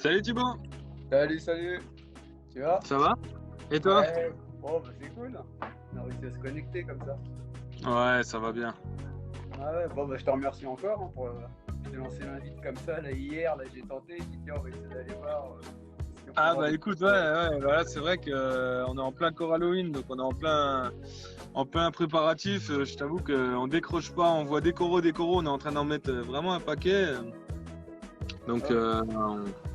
Salut Thibaut, Salut, salut. Tu vas? ça va? Et toi? Ouais. Bon, bah c'est cool. On a réussi à se connecter comme ça. Ouais, ça va bien. Ah ouais, bon, bah je te remercie encore pour. Je t'ai lancé l'invite comme ça, là, hier, là, j'ai tenté, j'ai dit, tiens, on va essayer d'aller voir si on peut Ah voir bah des écoute, photos. voilà, c'est vrai que on est en plein corps Halloween, donc on est en plein préparatif. Je t'avoue qu'on décroche pas, on voit des coraux, on est en train d'en mettre vraiment un paquet. Donc Ah,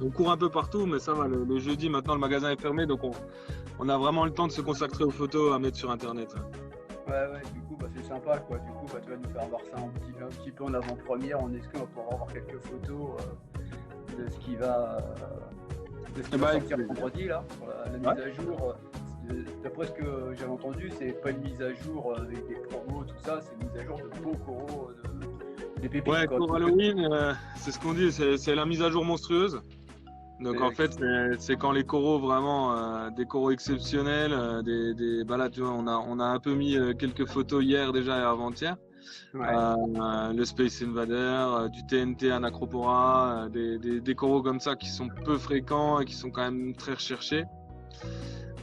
on court un peu partout, mais ça va. Le jeudi, maintenant, le magasin est fermé, donc on a vraiment le temps de se consacrer aux photos à mettre sur Internet. ouais, ouais, du coup, bah c'est sympa, quoi. Du coup, bah tu vas nous faire voir ça un petit peu en avant-première. On est-ce qu'on va pouvoir avoir quelques photos de ce qui va. De ce qui va Bah sortir écoute, vendredi là, pour la mise ouais. à jour. D'après ce que j'avais entendu, c'est pas une mise à jour avec des promos, tout ça, c'est une mise à jour de beaux coraux, des pépites Ouais, quoi. pour Tout ce que Halloween, c'est ce qu'on dit, c'est la mise à jour monstrueuse. Donc en c'est- fait, c'est quand les coraux vraiment, des coraux exceptionnels, bah là tu vois, on a un peu mis quelques photos hier déjà et avant-hier. Ouais, Le Space Invader, du TNT Anacropora, des coraux comme ça qui sont peu fréquents et qui sont quand même très recherchés.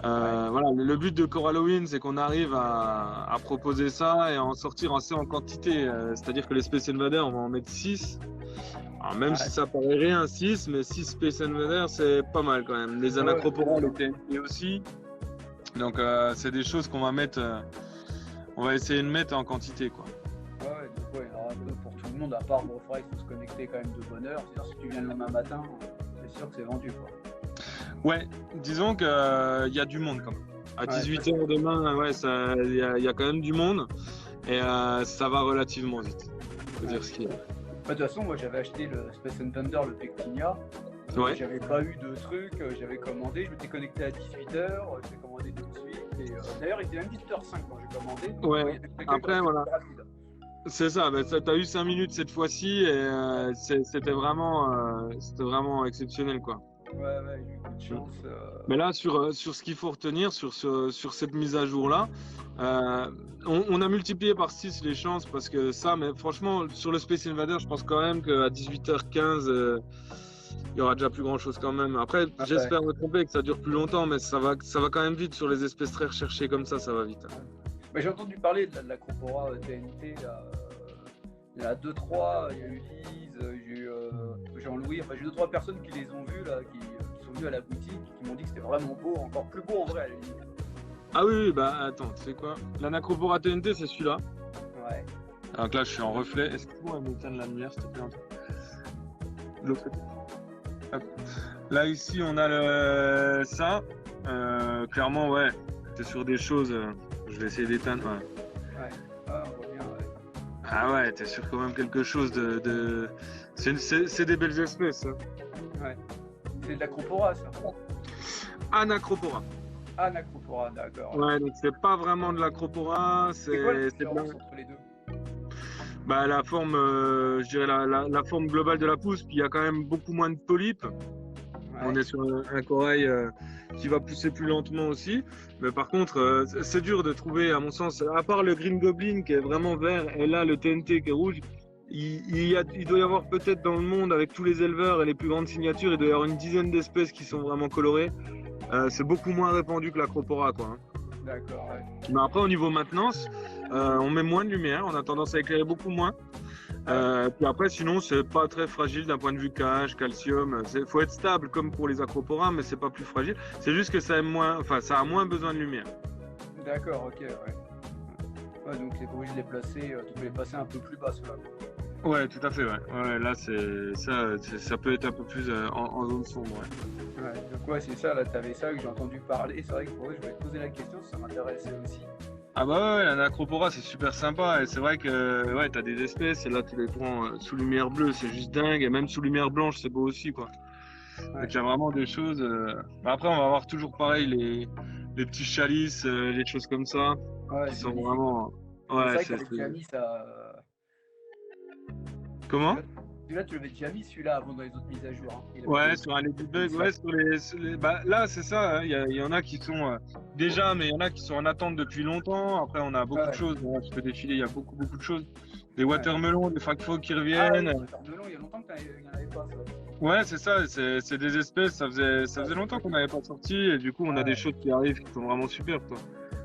ouais, Voilà, le but de Core Halloween, c'est qu'on arrive à proposer ça et à en sortir assez en quantité. C'est-à-dire que les Space Invader, on va en mettre 6. Alors même si ouais, ça paraît rien, 6, mais 6 Space Invader, c'est pas mal quand même. Les ouais, Anacropora, les TNT aussi. Donc c'est des choses qu'on va mettre, on va essayer de mettre en quantité, quoi. ouais, donc ouais, alors un peu pour tout le monde, à part bon, il faut se connecter quand même de bonne heure. C'est-à-dire si tu viens le lendemain matin, c'est sûr que c'est vendu quoi. Ouais, disons qu'il y a du monde quand même. À Ouais, ça 18 c'est. h demain, ouais, il y a quand même du monde et ça va relativement vite. Faut Ouais. dire ce qu'il y a. De toute façon, moi j'avais acheté le Space Thunder, le Pectinia. Ouais. J'avais pas eu de truc, j'avais commandé, je m'étais connecté à 18 h, j'ai commandé tout de suite. Et d'ailleurs, il était même 18 h 05 quand j'ai commandé. Donc, Ouais. il y avait quelqu'un qui Après, a voilà. fait rapide. C'est ça, bah, t'as eu 5 minutes cette fois-ci et c'était vraiment exceptionnel, quoi. Ouais, ouais, j'ai eu coup de Mm. chance. Mais là, sur ce qu'il faut retenir, sur cette mise à jour-là, euh, on a multiplié par 6 les chances parce que ça, mais franchement, sur le Space Invader, je pense quand même qu'à 18 h 15, il y aura déjà plus grand-chose quand même. Après, Ah, ouais. j'espère me tromper, que ça dure plus longtemps, mais ça va quand même vite sur les espèces très recherchées comme ça va vite. Bah, j'ai entendu parler de l'Acropora TNT. Là, il y en a deux, trois. Il y a eu Lise, j'ai eu Jean-Louis. Enfin, j'ai deux, trois personnes qui les ont vus, là, qui sont venues à la boutique, qui m'ont dit que c'était vraiment beau, encore plus beau en vrai à la limite. Ah oui, oui, bah attends, tu sais quoi? L'Anacropora TNT, c'est celui-là. Ouais. Donc là, je suis en reflet. Est-ce que tu pourrais m'éteindre la lumière, s'il te plaît, Antoine? De l'autre côté. Hop. Là, ici, on a ça. Clairement, ouais, t'es sur des choses. Je vais essayer d'éteindre. Ouais. Ouais. Ah, on voit bien, ouais. Ah ouais, t'es sur quand même quelque chose C'est des belles espèces, hein. Ouais. C'est de l'Acropora, ça. Anacropora. Ah, l'Acropora, d'accord. Ouais. Ouais, donc c'est pas vraiment de l'acropora, C'est quoi la c'est de différence entre les deux? bah, la forme, je dirais la forme globale de la pousse, puis il y a quand même beaucoup moins de polypes. On Ouais. est sur un corail qui va pousser plus lentement aussi. Mais par contre, c'est dur de trouver, à mon sens, à part le Green Goblin qui est vraiment vert et là le TNT qui est rouge, il doit y avoir peut-être dans le monde, avec tous les éleveurs et les plus grandes signatures, il doit y avoir une dizaine d'espèces qui sont vraiment colorées. C'est beaucoup moins répandu que l'acropora, quoi, hein. D'accord, ouais. Mais après, au niveau maintenance, on met moins de lumière, on a tendance à éclairer beaucoup moins. Ouais. Puis après, sinon, c'est pas très fragile d'un point de vue cache, calcium. Il faut être stable comme pour les acroporas, mais c'est pas plus fragile. C'est juste que ça a moins besoin de lumière. D'accord, ok, ouais. Ouais, donc c'est obligé de les placer, tu peux les passer un peu plus bas, ceux-là. Ouais, tout à fait, ouais. Ouais, là, ça peut être un peu plus en zone sombre, ouais. Ouais, donc ouais, c'est ça, là, t'avais ça que j'ai entendu parler. C'est vrai que pour eux, je voulais te poser la question, ça m'intéressait aussi. Ah bah ouais, un acropora, c'est super sympa. Et c'est vrai que ouais, t'as des espèces, et là, tu les prends sous lumière bleue, c'est juste dingue. Et même sous lumière blanche, c'est beau aussi, quoi. Ouais, Donc il y a vraiment des choses. Bah, après, on va avoir toujours pareil les petits chalices, les choses comme ça, ouais, qui c'est sont magnifique. vraiment. Mais c'est Ouais, vrai qu'avec Jamie, ça. Comment? Celui-là, tu l'avais déjà mis, celui-là, avant dans les autres mises à jour, hein. Il avait Ouais, été sur un comme Ladybug, ça. ouais, bah, là, c'est ça, hein. Il y en a qui sont déjà, mais il y en a qui sont en attente depuis longtemps. Après, on a beaucoup de Ouais, choses, hein. Je peux défiler, il y a beaucoup, beaucoup de choses. Des ouais. watermelons, des fragfaux qui Ah oui, reviennent. Watermelon, il y a longtemps qu'il n'y en avait pas, ça. Ouais, c'est ça, c'est des espèces, ça faisait longtemps qu'on n'avait pas sorti, et du coup, on a des choses qui arrivent qui sont vraiment super, quoi.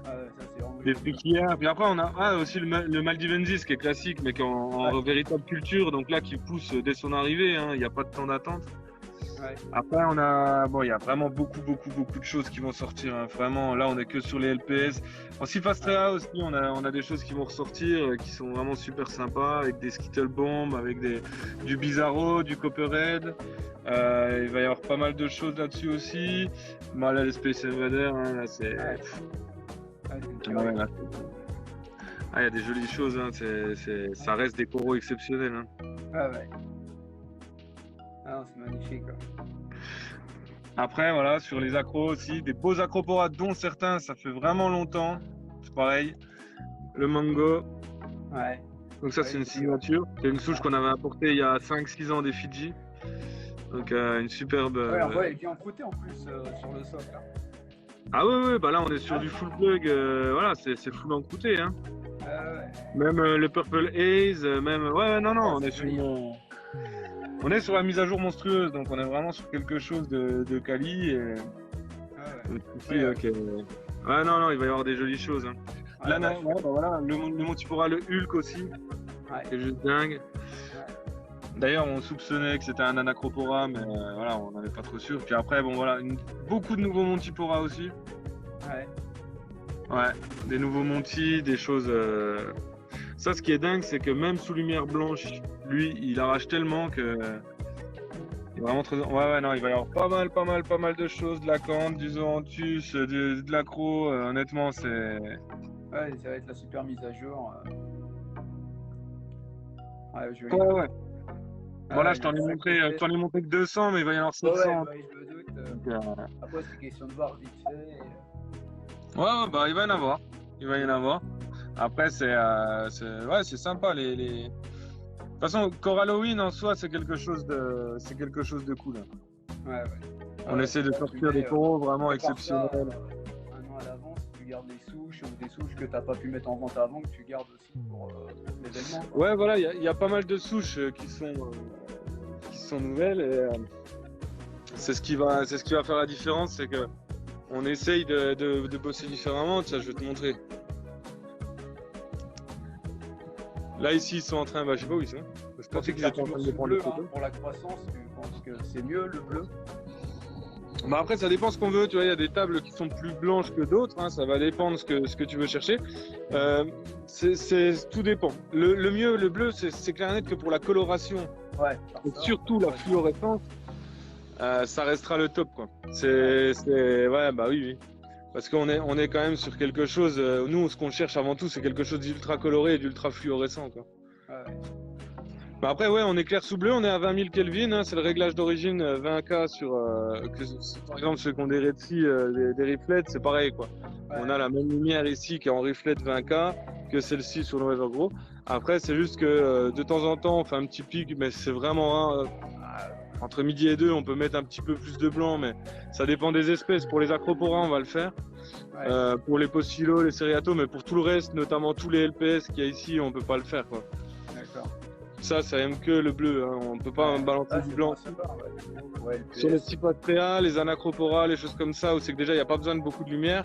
Ah ouais, ça c'est vraiment Des génial. friquières, puis après, on a aussi le Maldivensis, qui est classique, mais qui est en Ouais, véritable culture, donc là, qui pousse dès son arrivée, hein, il n'y a pas de temps d'attente. ouais, Après, bon, il y a vraiment beaucoup de choses qui vont sortir, hein. Vraiment, là, on est que sur les LPS. En Sylvastrea aussi, on a des choses qui vont ressortir, qui sont vraiment super sympas, avec des Skittle Bomb, avec du Bizarro, du Copperhead. Il va y avoir pas mal de choses là-dessus aussi. Bah, là, les Space Invader, hein, là, c'est. ouais. Ouais, c'est une Ouais, tuerie. là, il y a des jolies choses, hein. Ça reste des coraux exceptionnels, hein. Ah ouais. Ah non, c'est magnifique, quoi. Après, voilà, sur les accros aussi, des beaux acroporas, dont certains, ça fait vraiment longtemps. C'est pareil. Le mango. Ouais. Donc ça, Ouais, c'est une j'ai vu, ouais. signature. C'est une souche qu'on avait importée il y a 5-6 ans des Fidji. Donc une superbe... Ouais, on voit, il est bien croûté en plus sur le socle, hein. Ah ouais, bah là, on est sur Ah, du full plug. Voilà, c'est full encrouté, hein. ouais. Même le Purple Haze, même... Ouais, non, Ah, on est c'est sur... joli. On est sur la mise à jour monstrueuse, donc on est vraiment sur quelque chose de quali. Et... Ah ouais. Ici, Ouais, ouais, non, il va y avoir des jolies choses, hein. ouais, Là, bah, ouais, bah voilà, le Montipora, le Hulk aussi, ouais. c'est juste dingue. Ouais. D'ailleurs, on soupçonnait que c'était un Anacropora, mais voilà, on n'en est pas trop sûr. Puis après, bon voilà, beaucoup de nouveaux Montipora aussi. Ouais. Ouais, des nouveaux Monty, des choses. Ça, ce qui est dingue, c'est que même sous lumière blanche, lui, il arrache tellement que. Il est vraiment très. Ouais, non, il va y avoir pas mal de choses, de la cante, du zoanthus, de l'accro. Honnêtement, c'est. Ouais, ça va être la super mise à jour. Ouais, joli. Ouais. Voilà, Ouais, je il y a t'en ai un montré, sacré je t'en ai montré que 200, mais il va y en avoir ouais, 700. bah, je me doute. Donc, Après, c'est question de voir vite fait. ouais, bah il va y en avoir. Il va y en avoir. Après, c'est sympa De toute façon, Core Halloween en soi, c'est quelque chose de cool, hein. Ouais. On essaie de Tu sortir des mets, coraux vraiment prépare ça, exceptionnels. un an à l'avance, tu gardes des souches ou des souches que tu n'as pas pu mettre en vente avant, que tu gardes aussi pour l'événement, quoi. Ouais, voilà, il y a pas mal de souches qui sont nouvelles. Et, c'est ce qui va faire la différence, c'est que on essaye de bosser différemment. Tiens, je vais te montrer. Là, ici, ils sont en train. Bah, je sais pas où ils sont. Je pensais qu'ils étaient en train de prendre des bleu, hein, photos. pour la croissance, tu penses que c'est mieux le bleu? Bah après, ça dépend ce qu'on veut. Tu vois, il y a des tables qui sont plus blanches que d'autres, hein. Ça va dépendre ce que tu veux chercher. Tout dépend. Le mieux, le bleu, c'est clair et net que pour la coloration, Ouais. et surtout la fluorescence, ça restera le top, quoi. Ouais, bah oui. Parce qu'on est quand même sur quelque chose. Nous, ce qu'on cherche avant tout, c'est quelque chose d'ultra coloré et d'ultra fluorescent, quoi. Ouais. Bah après, ouais, on est clair sous bleu, on est à 20 000 Kelvin, hein, c'est le réglage d'origine 20K sur. Par exemple, ceux qui ont des Red Sea, des reflets, c'est pareil, quoi. Ouais. On a la même lumière ici qui est en reflet 20K que celle-ci sur le Evergrow. Après, c'est juste que de temps en temps, on fait un petit pic, mais c'est vraiment rare. Entre midi et 2, on peut mettre un petit peu plus de blanc, mais ça dépend des espèces. Pour les acroporas, on va le faire. Ouais. Pour les postilo, les seriatos, mais pour tout le reste, notamment tous les LPS qu'il y a ici, on peut pas le faire, quoi. D'accord. Ça aime que le bleu, hein. On peut pas balancer du blanc. Sur les Cypastrea, les Anacropora, les choses comme ça, où c'est que déjà il n'y a pas besoin de beaucoup de lumière,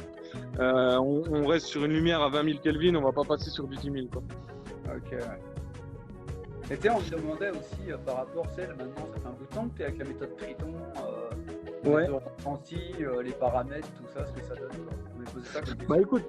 on reste sur une lumière à 20 000 Kelvin, on va pas passer sur du 10 000, quoi. Ok, ouais. Et tu sais, on me demandait aussi par rapport, maintenant ça fait un bout de temps que tu es avec la méthode Triton, Ouais. le ressenti, les paramètres, tout ça, ce que ça donne, quoi. On m'a posé ça comme question. Bah écoute,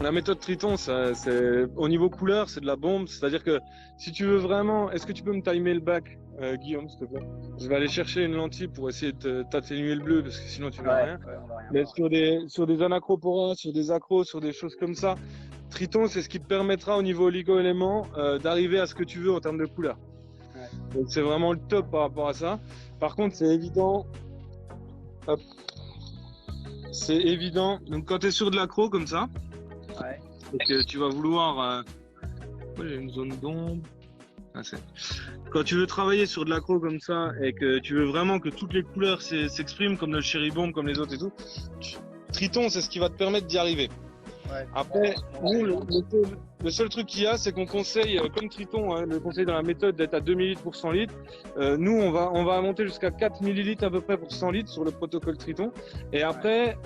la méthode Triton, c'est au niveau couleur, c'est de la bombe. C'est-à-dire que si tu veux vraiment, est-ce que tu peux me timer le bac, Guillaume, s'il te plaît? Je vais aller chercher une lentille pour essayer de t'atténuer le bleu, parce que sinon tu verras rien. Ouais, on va rien Mais voir. sur des anacroporas, sur des accros, sur des choses comme ça, Triton, c'est ce qui te permettra au niveau oligo-éléments d'arriver à ce que tu veux en termes de couleur. Ouais. Donc c'est vraiment le top par rapport à ça. Par contre, c'est évident. Hop. C'est évident. Donc quand tu es sur de l'accro comme ça, Ouais. et que tu vas vouloir. J'ai une zone d'ombre. Quand tu veux travailler sur de l'accro comme ça et que tu veux vraiment que toutes les couleurs s'expriment, comme le Cherry Bomb, comme les autres et tout, Triton, c'est ce qui va te permettre d'y arriver. Ouais. Après, nous, Le seul truc qu'il y a, c'est qu'on conseille, comme Triton, hein, le conseil dans la méthode d'être à 2 ml pour 100 litres. Nous, on va monter jusqu'à 4 ml à peu près pour 100 litres sur le protocole Triton. Et après,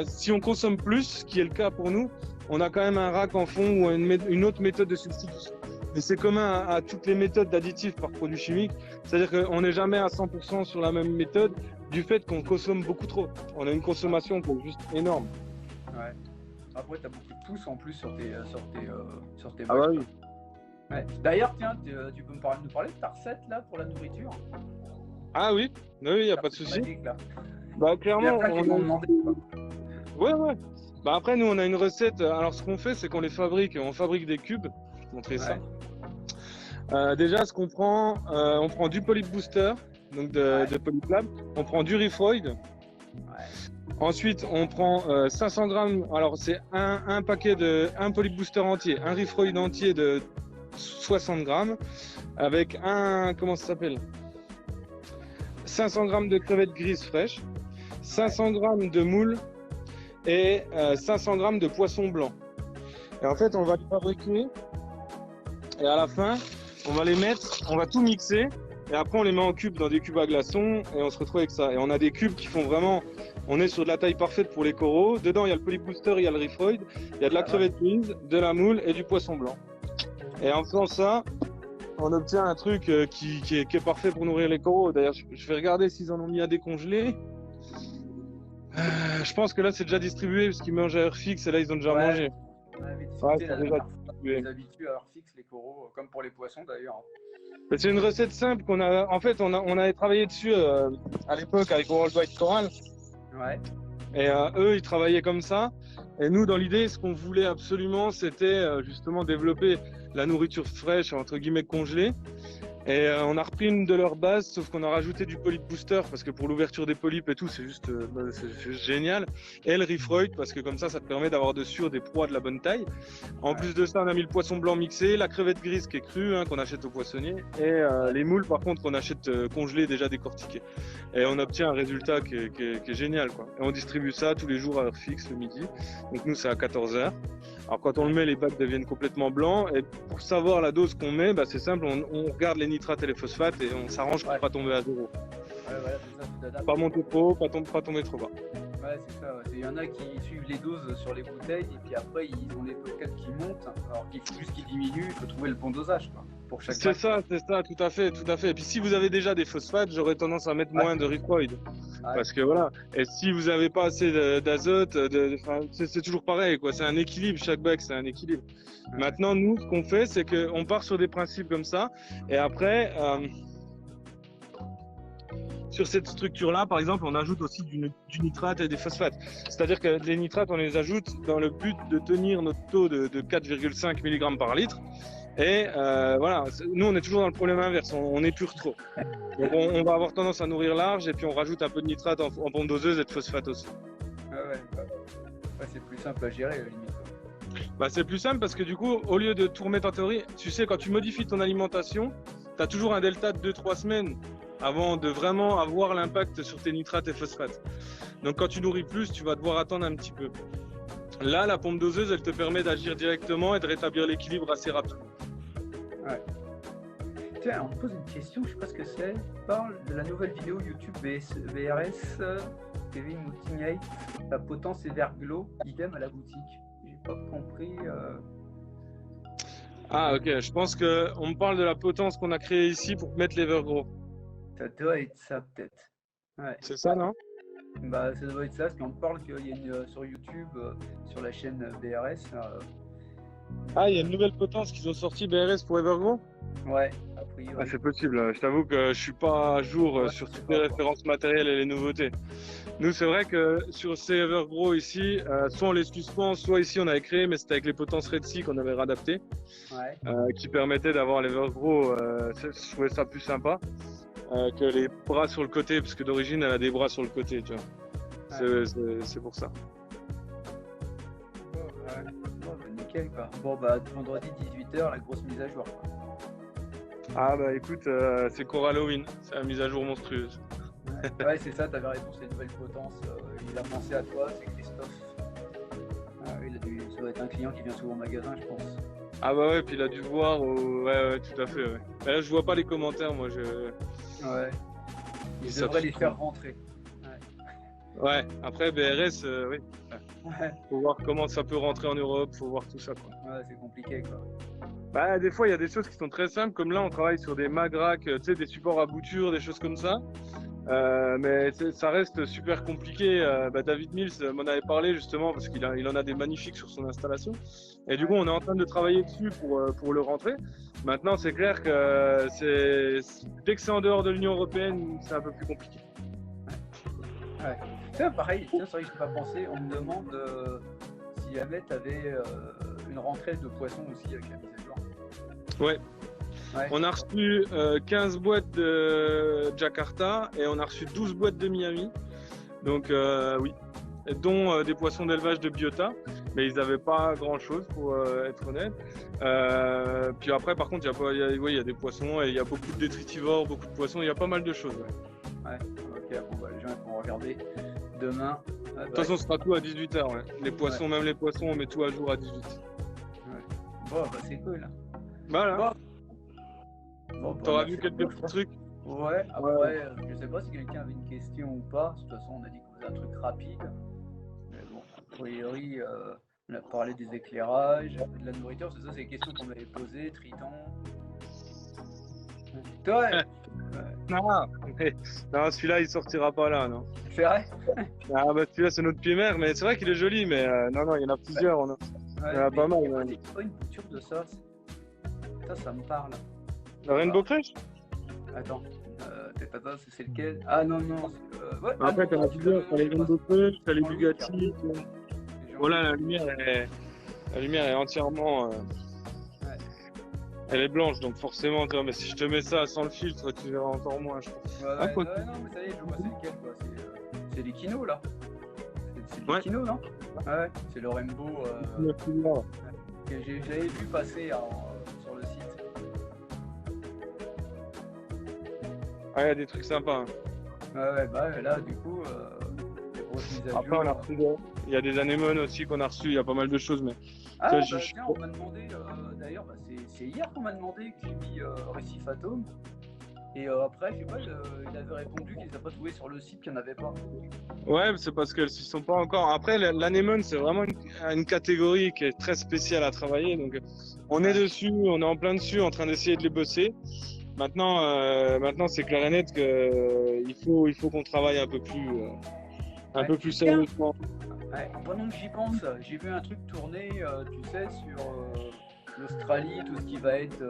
si on consomme plus, ce qui est le cas pour nous, on a quand même un rack en fond ou une autre méthode de substitution. Et c'est commun à toutes les méthodes d'additifs par produits chimiques. C'est-à-dire qu'on n'est jamais à 100% sur la même méthode du fait qu'on consomme beaucoup trop. On a une consommation qui est juste énorme. Ouais. Après, tu as beaucoup de pouces en plus sur tes Ah bah oui. Ouais. D'ailleurs, tiens, tu peux nous parler de ta recette là pour la nourriture? Ah oui, il n'y a pas de souci. Magique, là. Bah clairement, on demandé. Ouais. Bah après, nous, on a une recette. Alors, ce qu'on fait, c'est qu'on les fabrique. On fabrique des cubes. Je vais te montrer ça. Déjà, ce qu'on prend, on prend du Polyp Booster, donc de Polyp Lab. On prend du Reefroid. Ensuite, on prend 500 grammes. Alors, c'est un paquet un Polyp Booster entier, un Reefroid entier de 60 grammes, avec comment ça s'appelle, 500 grammes de crevettes grises fraîches, 500 grammes de moules et 500 grammes de poisson blanc. Et en fait, on va les fabriquer et à la fin, on va les mettre, on va tout mixer et après on les met en cubes dans des cubes à glaçons et on se retrouve avec ça. Et on a des cubes qui font vraiment, on est sur de la taille parfaite pour les coraux. Dedans, il y a le Polyp Booster, il y a le Reefroid, il y a de la crevette grise, de la moule et du poisson blanc. Et en faisant ça, on obtient un truc qui est parfait pour nourrir les coraux. D'ailleurs, je vais regarder s'ils en ont mis à décongeler. Je pense que là, c'est déjà distribué parce qu'ils mangent à heure fixe et là, ils ont déjà mangé. On avait discuté les habitués à heure fixe, les coraux, comme pour les poissons d'ailleurs. C'est une recette simple qu'on a. En fait, on avait travaillé dessus à l'époque avec World Wide Coral. Ouais. Et eux, ils travaillaient comme ça. Et nous, dans l'idée, ce qu'on voulait absolument, c'était justement développer la nourriture fraîche, entre guillemets congelée. Et on a repris une de leurs bases, sauf qu'on a rajouté du Polyp Booster, parce que pour l'ouverture des polypes et tout, c'est juste génial. Et le Reefroid, parce que comme ça te permet d'avoir dessus des proies de la bonne taille. En plus de ça, on a mis le poisson blanc mixé, la crevette grise qui est crue, qu'on achète au poissonnier, et les moules, par contre, qu'on achète congelées, déjà décortiquées. Et on obtient un résultat qui est génial, quoi. Et on distribue ça tous les jours à heure fixe, le midi. Donc nous, c'est à 14h. Alors quand on le met, les bacs deviennent complètement blancs. Et pour savoir la dose qu'on met, c'est simple, on regarde les nitrates et les phosphates et on s'arrange pour pas tomber à zéro. Pas monter trop haut, pas tomber trop bas. Ouais, c'est ça. Il y en a qui suivent les doses sur les bouteilles et puis après ils ont les pockets qui montent. Alors qu'il faut juste qu'ils diminuent, il faut trouver le bon dosage, quoi, pour chaque. C'est ça, tout à fait. Et puis si vous avez déjà des phosphates, j'aurais tendance à mettre moins de Reefroid. Parce que voilà, et si vous n'avez pas assez d'azote, c'est toujours pareil, quoi. C'est un équilibre, chaque bac c'est un équilibre. Maintenant, nous, ce qu'on fait, c'est qu'on part sur des principes comme ça, et après, sur cette structure-là, par exemple, on ajoute aussi du nitrate et des phosphates. C'est-à-dire que les nitrates, on les ajoute dans le but de tenir notre taux de 4,5 mg par litre. Et voilà, nous on est toujours dans le problème inverse, on épure trop. Donc on va avoir tendance à nourrir large et puis on rajoute un peu de nitrate en pompe doseuse et de phosphate aussi. C'est plus simple à gérer à la limite. C'est plus simple parce que du coup, au lieu de tout remettre en théorie, tu sais, quand tu modifies ton alimentation, tu as toujours un delta de 2-3 semaines avant de vraiment avoir l'impact sur tes nitrates et phosphates. Donc quand tu nourris plus, tu vas devoir attendre un petit peu. Là, la pompe doseuse, elle te permet d'agir directement et de rétablir l'équilibre assez rapidement. Ouais. Tiens, on me pose une question, je sais pas ce que c'est. Parle de la nouvelle vidéo YouTube VRS TV Multi-8, la potence Everglow, idem à la boutique. J'ai pas compris. Ah ok, je pense qu'on me parle de la potence qu'on a créée ici pour mettre l'Evergrow. Ça doit être ça peut-être. Ouais. C'est ça, non? Ça doit être ça, parce qu'on me parle qu'il y a sur YouTube, sur la chaîne BRS. Il y a une nouvelle potence qu'ils ont sorti BRS pour Evergrow? Ouais, a priori. C'est possible, je t'avoue que je suis pas à jour sur toutes les références matérielles et les nouveautés. Nous, c'est vrai que sur ces Evergrow ici, soit on les suspend, soit ici on avait créé, mais c'était avec les potences Red Sea qu'on avait réadapté, qui permettaient d'avoir l'Evergrow, je trouvais ça plus sympa. Que les bras sur le côté, parce que d'origine elle a des bras sur le côté, tu vois. C'est pour ça. Nickel quoi. Vendredi 18h, la grosse mise à jour. Écoute, c'est pour Halloween, c'est la mise à jour monstrueuse. Ouais, c'est ça, t'avais raison, c'est une nouvelle potence. Il a pensé à toi, c'est Christophe. Ça doit être un client qui vient souvent au magasin, je pense. Ah bah ouais, puis il a dû voir, ouais, tout à fait, ouais. Mais là, je vois pas les commentaires, moi, Ouais. Ils ça devraient te les fout. faire rentrer. Ouais, après, BRS, oui. Ouais, Faut voir comment ça peut rentrer en Europe, faut voir tout ça, quoi. ouais, c'est compliqué, quoi. Bah, des fois, il y a des choses qui sont très simples, comme là, on travaille sur des magracs, tu sais, des supports à bouture, des choses comme ça. Mais ça reste super compliqué. David Mills m'en avait parlé justement parce il en a des magnifiques sur son installation. Et du coup, Ouais. on est en train de travailler dessus pour le rentrer. Maintenant, c'est clair que dès que c'est en dehors de l'Union européenne, c'est un peu plus compliqué. Ouais. Tiens, pareil, tiens, c'est vrai que je n'ai pas pensé. On me demande si jamais tu avais une rentrée de poissons aussi avec la mise à jour. Ouais. Ouais. On a reçu 15 boîtes de Jakarta et on a reçu 12 boîtes de Miami. Donc oui, dont des poissons d'élevage de Biota, mais ils n'avaient pas grand-chose pour être honnête. Puis après, par contre, il y a des poissons et il y a beaucoup de détritivores, beaucoup de poissons, il y a pas mal de choses. Ouais, ok, bon, bah, les gens vont regarder demain. De toute façon, ce sera tout à 18h. Ouais. Les poissons, même les poissons, on met tout à jour à 18h. Ouais. Bon, bah c'est cool. Voilà. Bon, t'auras vu quelques petits trucs? Ouais, après, je sais pas si quelqu'un avait une question ou pas. De toute façon, on a dit qu'on faisait un truc rapide. Mais bon, a priori, on a parlé des éclairages, de la nourriture. C'est ça, c'est les questions qu'on m'avait posées. Triton. Toi, Non, celui-là, il sortira pas là, non. c'est vrai? Ah bah celui-là, c'est notre pied-mère, mais c'est vrai qu'il est joli, mais non, il y en a plusieurs. Il y en a pas mal. C'est pas une bouture de ça. Ça me parle. La Rainbow Crèche? Attends, c'est lequel? Ah non, ouais, après, t'en as plusieurs, t'as les Rainbow Crèche, t'as les Bugatti. Voilà, la lumière est entièrement. Elle est blanche, donc forcément, tu vois, mais si je te mets ça sans le filtre, tu verras encore moins, je pense. Ouais, non, mais ça y est, je vois c'est lequel, quoi. C'est les Kino, là. C'est les Kino, non? Ouais, c'est le Rainbow. Que j'avais vu passer sur le site. Ah, il y a des trucs sympas. Ouais, là, du coup, les grosses mises à jour. Après, on a reçu il y a des anémones aussi qu'on a reçues, il y a pas mal de choses, mais. Ah, tiens, on m'a demandé, d'ailleurs, c'est hier qu'on m'a demandé que j'ai mis Récif Atome. Et après, je sais pas, il avait répondu qu'il ne les a pas trouvés sur le site, qu'il n'y en avait pas. Ouais, c'est parce qu'elles ne sont pas encore. Après, l'anémone, c'est vraiment une catégorie qui est très spéciale à travailler. Donc, on est dessus, on est en plein dessus, en train d'essayer de les bosser. Maintenant, c'est clair et net qu'il faut qu'on travaille un peu plus sérieusement. Ouais, pendant que j'y pense, j'ai vu un truc tourner, tu sais, sur l'Australie, tout ce qui va être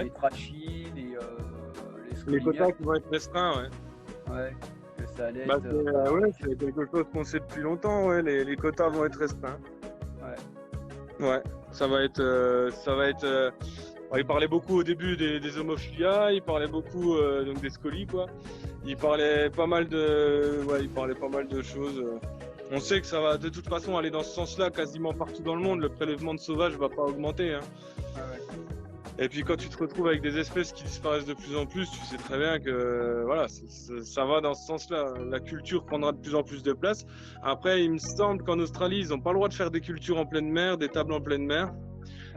les trachis, les quotas qui vont être restreints, ouais. Que ça allait c'est quelque chose qu'on sait depuis longtemps, ouais, les quotas vont être restreints. Ouais, ça va être. Il parlait beaucoup au début des homophilias, il parlait beaucoup donc des scolis, quoi. Il parlait pas mal de choses. On sait que ça va de toute façon aller dans ce sens-là quasiment partout dans le monde. Le prélèvement de sauvages va pas augmenter. Hein. Et puis quand tu te retrouves avec des espèces qui disparaissent de plus en plus, tu sais très bien que voilà, ça va dans ce sens-là. La culture prendra de plus en plus de place. Après, il me semble qu'en Australie, ils n'ont pas le droit de faire des cultures en pleine mer, des tables en pleine mer.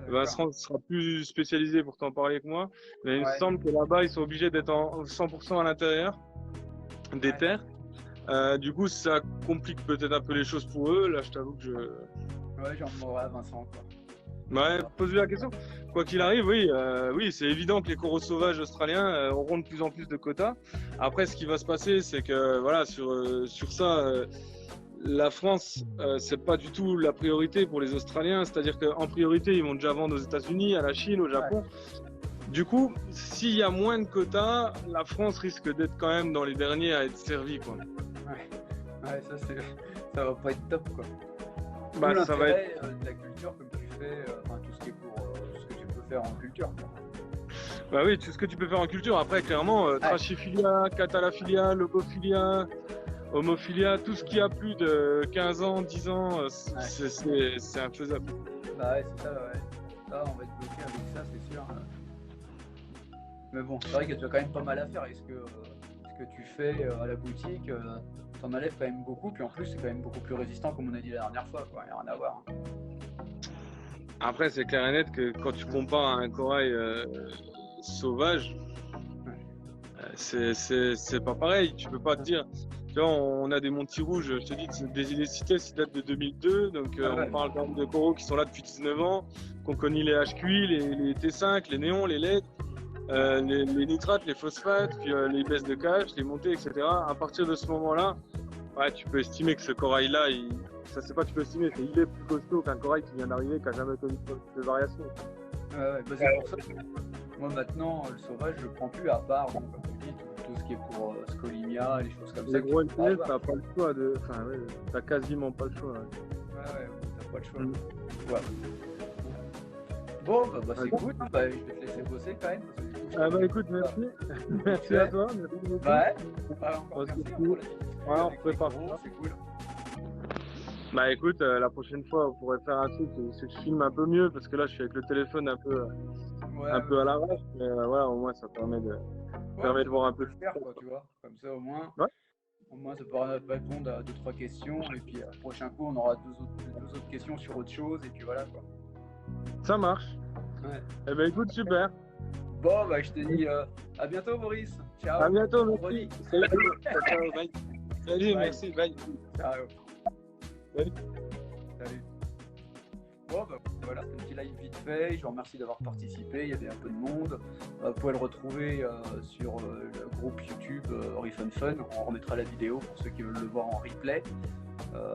Vincent sera plus spécialisé pour t'en parler que moi. Mais il me semble que là-bas, ils sont obligés d'être en 100% à l'intérieur des terres. Du coup, ça complique peut-être un peu les choses pour eux. Là, je t'avoue que Ouais, j'en demanderai à Vincent, quoi. Ouais, pose-lui la question. Quoi qu'il arrive, oui, c'est évident que les coraux sauvages australiens auront de plus en plus de quotas. Après, ce qui va se passer, c'est que voilà, sur ça, la France, c'est pas du tout la priorité pour les Australiens. C'est-à-dire qu'en priorité, ils vont déjà vendre aux États-Unis, à la Chine, au Japon. Du coup, s'il y a moins de quotas, la France risque d'être quand même dans les derniers à être servie, quoi. Ouais, ça va pas être top, quoi. Ça va être de la culture comme tu fais, tout ce qui est pour tout ce que tu peux faire en culture, quoi. Bah oui, tout ce que tu peux faire en culture. Après, clairement, trachiphilia, catalaphilia, logophilia, homophilia, tout ce qui a plus de 15 ans, 10 ans, c'est infaisable. Bah ouais, c'est ça, ouais. Ça, on va être bloqué avec ça, c'est sûr. Mais bon, c'est vrai qu'il y a quand même pas mal à faire. Est-ce que tu fais à la boutique, t'en enlèves quand même beaucoup, puis en plus, c'est quand même beaucoup plus résistant, comme on a dit la dernière fois, quoi. Il n'y a rien à voir. Après, c'est clair et net que quand tu compares à un corail sauvage, c'est pas pareil. Tu peux pas te dire. Tu vois, on a des Monty rouges, je te dis, des Illicites, ils datent de 2002. Donc, on parle quand même de coraux qui sont là depuis 19 ans, qu'on connaît les HQI, les T5, les néons, les LED, les nitrates, les phosphates, puis les baisses de cache, les montées, etc. À partir de ce moment-là, ouais, tu peux estimer que ce corail-là, ça c'est pas tu peux estimer, c'est il est plus costaud qu'un corail qui vient d'arriver, qui a jamais connu de variation. Bah c'est pour ça que moi maintenant, le sauvage, je le prends plus à part, donc, comme tu dis, tout ce qui est pour scolimia, les choses comme ça. Les gros LPS, t'as pas le choix de. Enfin, ouais, t'as quasiment pas le choix. Ouais, t'as pas le choix. Ouais. Bon, bah c'est cool, bah, je vais te laisser bosser quand même. Ah bah écoute, merci. Merci à toi. Merci beaucoup. Ouais, encore merci pour la discussion. Ouais, on prépare ça. C'est cool. Bah écoute, la prochaine fois, on pourrait faire un truc, c'est que je filme un peu mieux, parce que là, je suis avec le téléphone un peu à l'arrache, mais voilà, au moins, ça permet de voir un peu le faire, quoi, tu vois. Comme ça, au moins, ça pourra répondre à 2-3 questions, et puis prochain coup, on aura deux autres questions sur autre chose, et puis voilà, quoi. Ça marche. Ouais. Eh ben écoute, super. Bon, bah je te dis à bientôt, Boris. Ciao. À bientôt, merci. Salut. Ciao, bye. Salut, merci, bye. Ciao. Salut. Bon, bah voilà, c'est un petit live vite fait. Je vous remercie d'avoir participé. Il y avait un peu de monde. Vous pouvez le retrouver sur le groupe YouTube Orifun Fun. On remettra la vidéo pour ceux qui veulent le voir en replay.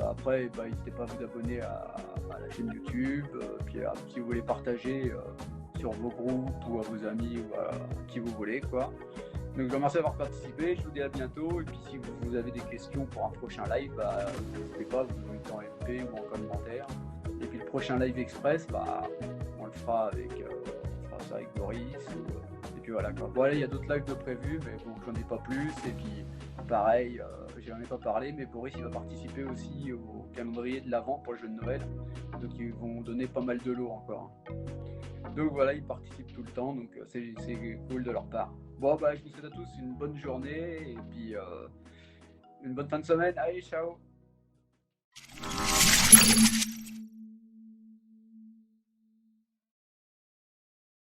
Après, bah, n'hésitez pas à vous abonner à la chaîne YouTube. Puis si vous voulez partager sur vos groupes ou à vos amis ou à qui vous voulez, quoi. Donc je vous remercie d'avoir participé, je vous dis à bientôt, et puis si vous avez des questions pour un prochain live, bah, n'hésitez pas, vous me mettez en MP ou en commentaire. Et puis le prochain live express, bah, on le fera ça avec Boris, et puis voilà quoi. Bon allez, il y a d'autres lives de prévus, mais bon, j'en ai pas plus, et puis pareil, j'en ai pas parlé, mais Boris il va participer aussi au calendrier de l'Avent pour le jeu de Noël, donc ils vont donner pas mal de lots encore. Donc voilà, ils participent tout le temps, donc c'est cool de leur part. Bon, bah, je vous souhaite à tous une bonne journée et puis une bonne fin de semaine. Allez, ciao!